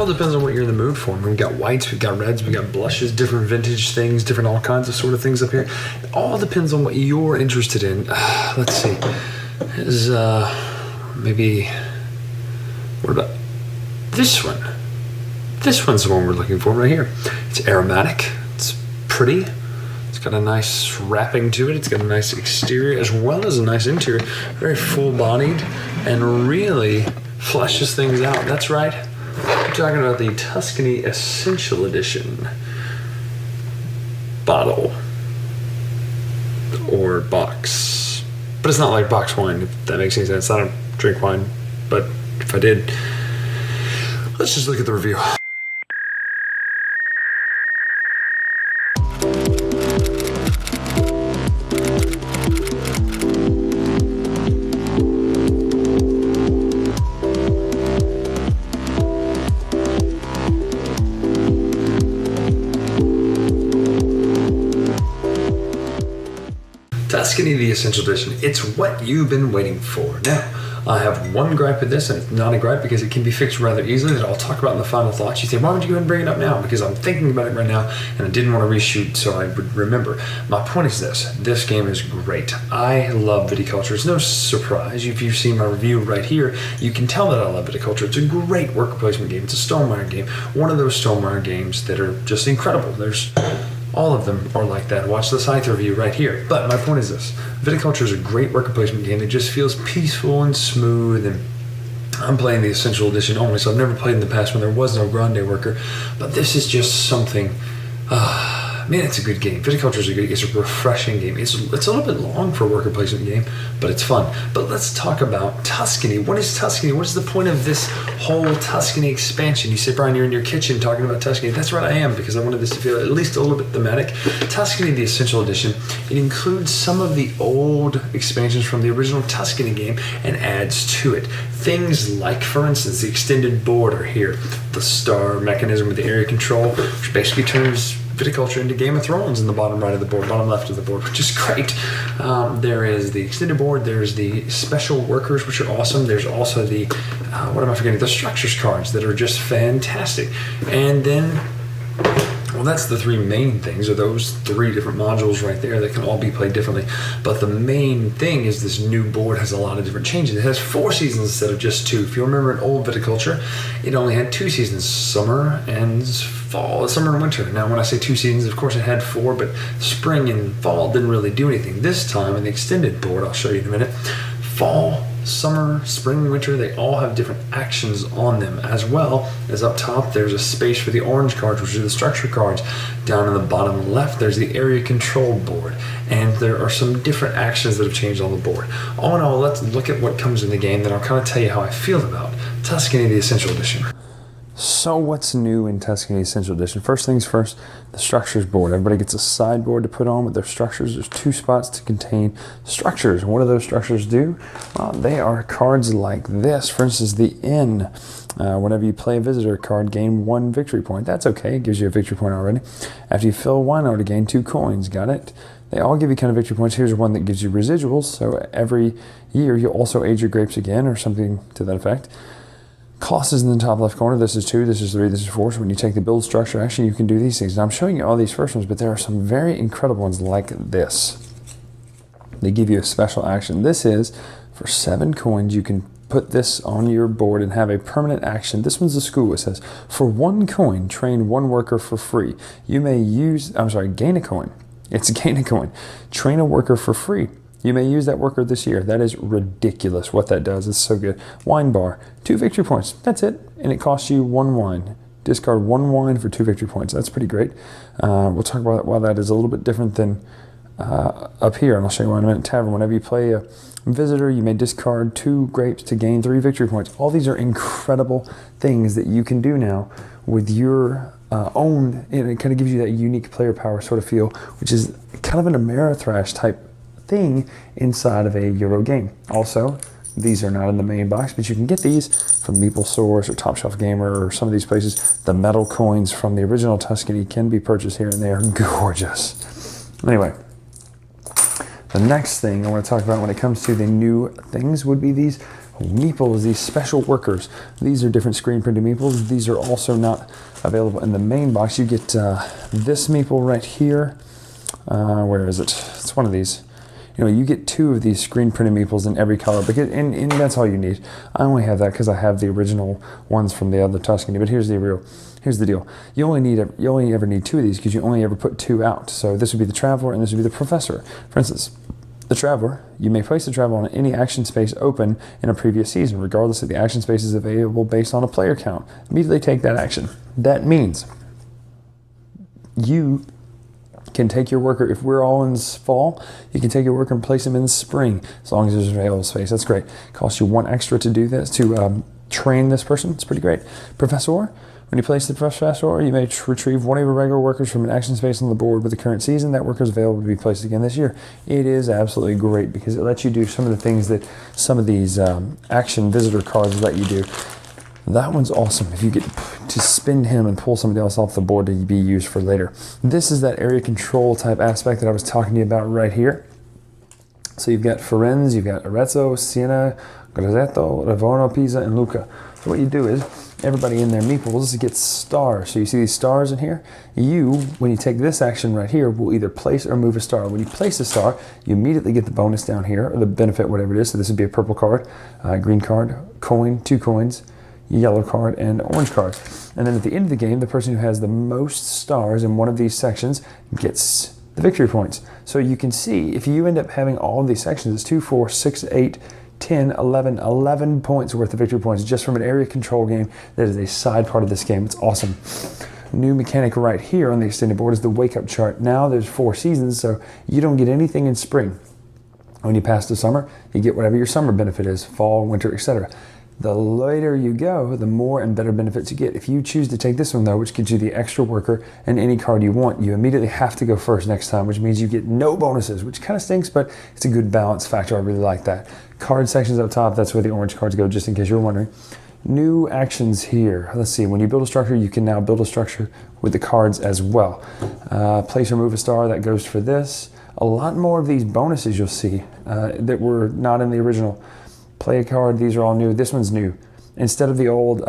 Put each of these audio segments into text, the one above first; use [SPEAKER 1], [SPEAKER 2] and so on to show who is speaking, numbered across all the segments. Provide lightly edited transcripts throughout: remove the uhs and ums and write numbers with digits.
[SPEAKER 1] all depends on what you're in the mood for. I mean, we've got whites, we've got reds, we've got blushes, different vintage things, different all kinds of sort of things up here. It all depends on what you're interested in. Let's see. Is maybe, what about this one? This one's the one we're looking for right here. It's aromatic, it's pretty, it's got a nice wrapping to it, it's got a nice exterior as well as a nice interior, very full-bodied, and really fleshes things out. That's right, we're talking about the Tuscany Essential Edition bottle or box. But it's not like box wine, if that makes any sense. I don't drink wine, but if I did, let's just look at the review. Tuscany, the Essential Edition. It's what you've been waiting for. Now, I have one gripe with this, and it's not a gripe because it can be fixed rather easily, that I'll talk about in the final thoughts. You say, why would you go ahead and bring it up now? Because I'm thinking about it right now, and I didn't want to reshoot so I would remember. My point is this game is great. I love Viticulture. It's no surprise. If you've seen my review right here, you can tell that I love Viticulture. It's a great worker placement game. It's a Stonemeier game. One of those Stonemeier games that are just incredible. All of them are like that. Watch the scythe review right here. But my point is this. Viticulture is a great worker placement game. It just feels peaceful and smooth, and I'm playing the Essential Edition only, so I've never played in the past when there was no Grande worker. But this is just something, man, it's a good game. Viticulture is it's a refreshing game. It's a little bit long for a worker placement game, but it's fun. But let's talk about Tuscany. What is Tuscany? What is the point of this whole Tuscany expansion? You say, Brian, you're in your kitchen talking about Tuscany. That's right, I am, because I wanted this to feel at least a little bit thematic. Tuscany, the Essential Edition, it includes some of the old expansions from the original Tuscany game and adds to it. Things like, for instance, the extended board are here. The star mechanism with the area control, which basically turns Viticulture into Game of Thrones in the bottom right of the board, bottom left of the board, which is great. There is the extended board, there's the special workers, which are awesome. There's also the, what am I forgetting? The structures cards that are just fantastic. And then, well, that's the three main things, are those three different modules right there that can all be played differently. But the main thing is this new board has a lot of different changes. It has 4 seasons instead of just 2. If you remember in old Viticulture, it only had 2 seasons, summer and fall, summer and winter. Now, when I say 2 seasons, of course it had 4, but spring and fall didn't really do anything. This time in the extended board, I'll show you in a minute, fall, summer, spring, winter, they all have different actions on them, as well as up top there's a space for the orange cards, which are the structure cards. Down in the bottom left there's the area control board, and there are some different actions that have changed on the board. All in all, let's look at what comes in the game, then I'll kind of tell you how I feel about Tuscany, the Essential Edition. So what's new in Tuscany Essential Edition? First things first, the structures board. Everybody gets a sideboard to put on with their structures. There's 2 spots to contain structures. What do those structures do? They are cards like this. For instance, the Inn. Whenever you play a visitor card, gain 1 victory point. That's okay. It gives you a victory point already. After you fill 1 out, to gain 2 coins. Got it? They all give you kind of victory points. Here's one that gives you residuals. So every year you'll also age your grapes again, or something to that effect. Cost is in the top left corner. This is 2, this is 3, this is 4. So when you take the build structure action, you can do these things. Now I'm showing you all these first ones, but there are some very incredible ones like this. They give you a special action. This is for 7 coins. You can put this on your board and have a permanent action. This one's a school. It says, for 1 coin, train 1 worker for free. You may use, gain a coin. It's gain a coin. Train a worker for free. You may use that worker this year. That is ridiculous what that does. It's so good. Wine bar, 2 victory points. That's it. And it costs you 1 wine. Discard 1 wine for 2 victory points. That's pretty great. We'll talk about why that is a little bit different than up here. And I'll show you why in a minute. Tavern, whenever you play a visitor, you may discard 2 grapes to gain 3 victory points. All these are incredible things that you can do now with your own, and it kind of gives you that unique player power sort of feel, which is kind of an Ameritrash type thing inside of a Euro game. Also, these are not in the main box, but you can get these from Meeple Source or Top Shelf Gamer or some of these places. The metal coins from the original Tuscany can be purchased here, and they are gorgeous. Anyway, the next thing I want to talk about when it comes to the new things would be these Meeples, these special workers. These are different screen printed meeples. These are also not available in the main box. You get this meeple right here. Where is it? It's one of these. You get 2 of these screen printed meeples in every color, because and that's all you need. I only have that because I have the original ones from the other Tuscany. But here's the deal. You only ever need 2 of these because you only ever put 2 out. So this would be the Traveler and this would be the Professor. For instance, the Traveler, you may place the Traveler on any action space open in a previous season, regardless if the action space is available based on a player count. Immediately take that action. That means you can take your worker, if we're all in fall, you can take your worker and place them in spring, as long as there's available space. That's great. Costs you 1 extra to do this, to train this person. It's pretty great. Professor, when you place the Professor, you may retrieve one of your regular workers from an action space on the board with the current season. That worker is available to be placed again this year. It is absolutely great because it lets you do some of the things that some of these action visitor cards let you do. That one's awesome if you get to spin him and pull somebody else off the board to be used for later. This is that area control type aspect that I was talking to you about right here. So you've got Firenze, you've got Arezzo, Siena, Grosseto, Livorno, Pisa, and Lucca. So what you do is, everybody in their meeples gets stars. So you see these stars in here? When you take this action right here, will either place or move a star. When you place a star, you immediately get the bonus down here, or the benefit, whatever it is. So this would be a purple card, green card, coin, 2 coins, yellow card, and orange card. And then at the end of the game, the person who has the most stars in one of these sections gets the victory points. So you can see, if you end up having all of these sections, it's 2, 4, 6, 8, 10, 11 points worth of victory points just from an area control game that is a side part of this game. It's awesome. New mechanic right here on the extended board is the wake up chart. Now there's 4 seasons, so you don't get anything in spring. When you pass the summer, you get whatever your summer benefit is, fall, winter, etc. The later you go, the more and better benefits you get. If you choose to take this one though, which gives you the extra worker and any card you want, you immediately have to go first next time, which means you get no bonuses, which kind of stinks, but it's a good balance factor. I really like that. Card sections up top, that's where the orange cards go, just in case you're wondering. New actions here. Let's see, when you build a structure, you can now build a structure with the cards as well. Place or move a star, that goes for this. A lot more of these bonuses you'll see that were not in the original. Play a card, these are all new. This one's new. Instead of the old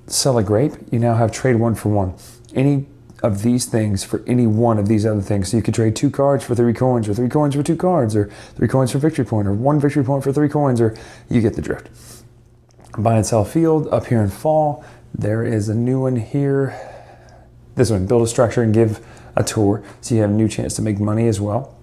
[SPEAKER 1] sell a grape, you now have trade 1 for 1. Any of these things for any one of these other things. So you could trade 2 cards for 3 coins, or 3 coins for 2 cards, or 3 coins for victory point, or 1 victory point for 3 coins, or you get the drift. Buy and sell field up here in fall. There is a new one here. This one, build a structure and give a tour. So you have a new chance to make money as well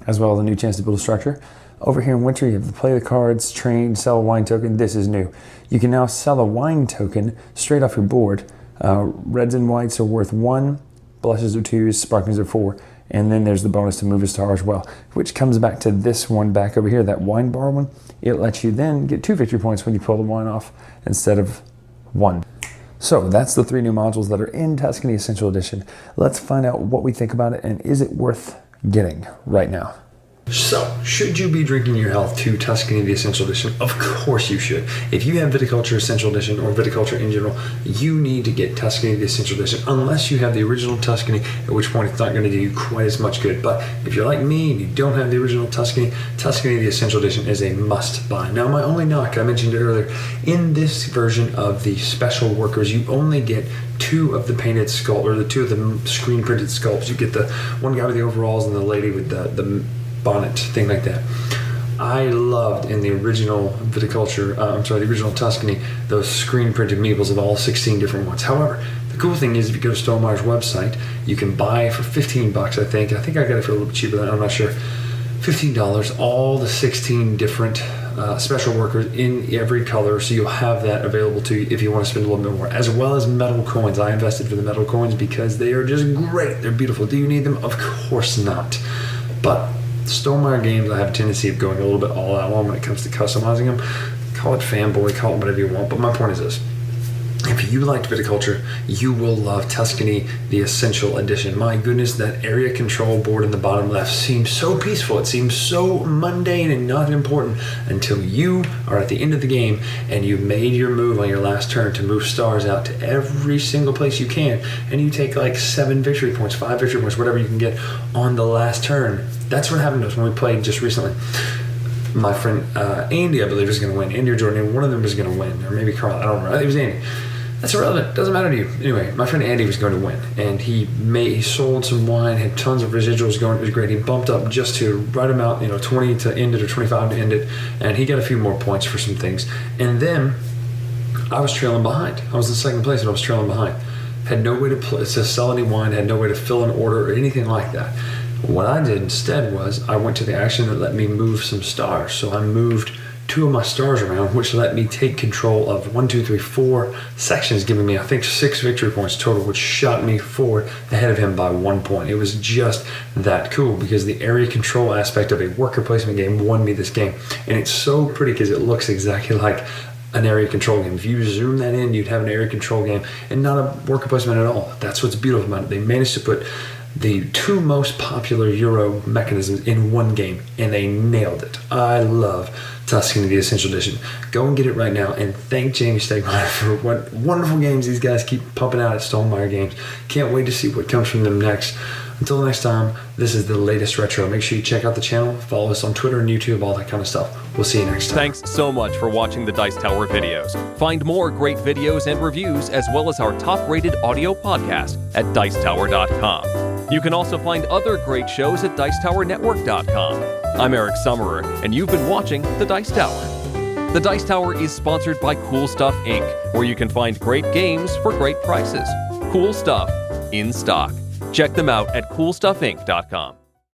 [SPEAKER 1] as a new chance to build a structure. Over here in winter, you have to play the cards, train, sell a wine token. This is new. You can now sell a wine token straight off your board. Reds and whites are worth 1, blushes are 2, sparklings are 4, and then there's the bonus to move a star as well, which comes back to this one back over here, that wine bar one. It lets you then get 2 victory points when you pull the wine off instead of 1. So that's the 3 new modules that are in Tuscany Essential Edition. Let's find out what we think about it, and is it worth getting right now. So, should you be drinking your health to Tuscany the Essential Edition? Of course you should. If you have Viticulture Essential Edition or Viticulture in general, you need to get Tuscany the Essential Edition, unless you have the original Tuscany, at which point it's not going to do you quite as much good. But if you're like me and you don't have the original Tuscany, Tuscany the Essential Edition is a must buy. Now, my only knock, I mentioned it earlier, in this version of the special workers, you only get 2 of the painted sculpt, or the 2 of the screen printed sculpts. You get the one guy with the overalls and the lady with the bonnet, thing like that. I loved in the original Viticulture, the original Tuscany, those screen printed meeples of all 16 different ones. However, the cool thing is if you go to Stonemeier's website, you can buy for $15, I think. I think I got it for a little bit cheaper than that, I'm not sure. $15, all the 16 different special workers in every color, so you'll have that available to you if you want to spend a little bit more, as well as metal coins. I invested for the metal coins because they are just great. They're beautiful. Do you need them? Of course not. But Stonemeier Games, I have a tendency of going a little bit all out on when it comes to customizing them. Call it fanboy, call it whatever you want, but my point is this. If you liked Viticulture, you will love Tuscany, the Essential Edition. My goodness, that area control board in the bottom left seems so peaceful. It seems so mundane and not important until you are at the end of the game and you made your move on your last turn to move stars out to every single place you can, and you take like 7 victory points, 5 victory points, whatever you can get on the last turn. That's what happened to us when we played just recently. My friend Andy, I believe, was going to win. Andy or Jordan, one of them was going to win, or maybe Carl. I don't remember. I think it was Andy. That's irrelevant. Doesn't matter to you. Anyway, my friend Andy was going to win, and he sold some wine, had tons of residuals going. It was great. He bumped up just to right amount, 20 to end it or 25 to end it, and he got a few more points for some things. And then I was trailing behind. I was in second place, and I was trailing behind. Had no way to sell any wine. Had no way to fill an order or anything like that. What I did instead was I went to the action that let me move some stars. So I moved 2 of my stars around, which let me take control of 4 sections, giving me, I think, 6 victory points total, which shot me forward ahead of him by 1 point. It was just that cool because the area control aspect of a worker placement game won me this game. And it's so pretty because it looks exactly like an area control game. If you zoom that in, you'd have an area control game and not a worker placement at all. That's what's beautiful about it. They managed to put the 2 most popular Euro mechanisms in one game, and they nailed it. I love Tuscany, the Essential Edition. Go and get it right now, and thank Jamie Stegmaier for what wonderful games these guys keep pumping out at Stonemeier Games. Can't wait to see what comes from them next. Until next time, this is the latest retro. Make sure you check out the channel, follow us on Twitter and YouTube, all that kind of stuff. We'll see you next time.
[SPEAKER 2] Thanks so much for watching the Dice Tower videos. Find more great videos and reviews, as well as our top-rated audio podcast at Dicetower.com. You can also find other great shows at Dicetowernetwork.com. I'm Eric Summerer, and you've been watching The Dice Tower. The Dice Tower is sponsored by Cool Stuff Inc., where you can find great games for great prices. Cool stuff in stock. Check them out at CoolStuffInc.com.